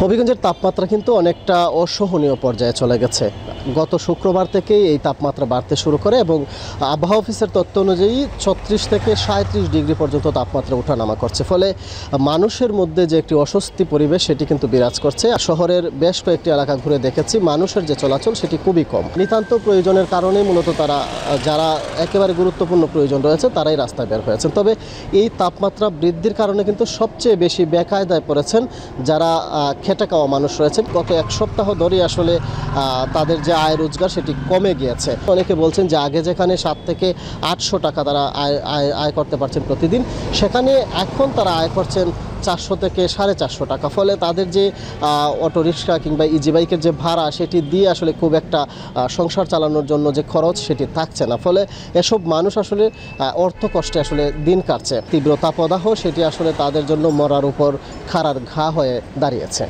হবিগঞ্জের তাপমাত্রা কিন্তু অনেকটা অসহনীয় পর্যায়ে চলে গেছে। গত শুক্রবার থেকেই এই তাপমাত্রা বাড়তে শুরু করে এবং আবহাওয়া অফিসের তথ্য অনুযায়ী ৩৬ থেকে ৩৭ ডিগ্রি পর্যন্ত তাপমাত্রা ওঠানামা করছে। ফলে মানুষের মধ্যে যে একটি অস্বস্তি পরিবেশ সেটি কিন্তু বিরাজ করছে। শহরের বেশ কয়েকটি এলাকা ঘুরে দেখেছি, মানুষের যে চলাচল সেটি খুবই কম। নিতান্ত প্রয়োজনের কারণে মূলত তারা যারা একেবারে গুরুত্বপূর্ণ প্রয়োজন রয়েছে তারাই রাস্তায় বের হয়েছেন। তবে এই তাপমাত্রা বৃদ্ধির কারণে কিন্তু সবচেয়ে বেশি বেকায়দায় পড়েছেন যারা খেটে খাওয়া মানুষ রয়েছে। গত এক সপ্তাহ ধরেই আসলে তাদের যে আয় রোজগার সেটি কমে গিয়েছে। অনেকে বলছেন যে আগে যেখানে 7 থেকে 800 টাকা তারা আয় করতে পারছেন প্রতিদিন, সেখানে এখন তারা আয় করছেন 400 থেকে 450 টাকা। ফলে তাদের যে অটোরিক্সা কিংবা ইজি বাইকের যে ভাড়া সেটি দিয়ে আসলে খুব একটা সংসার চালানোর জন্য যে খরচ সেটি থাকছে না। ফলে এসব মানুষ আসলে অর্থ কষ্টে আসলে দিন কাটছে। তীব্র তাপদাহ সেটি আসলে তাদের জন্য মরার উপর খাড়ার ঘা হয়ে দাঁড়িয়েছে।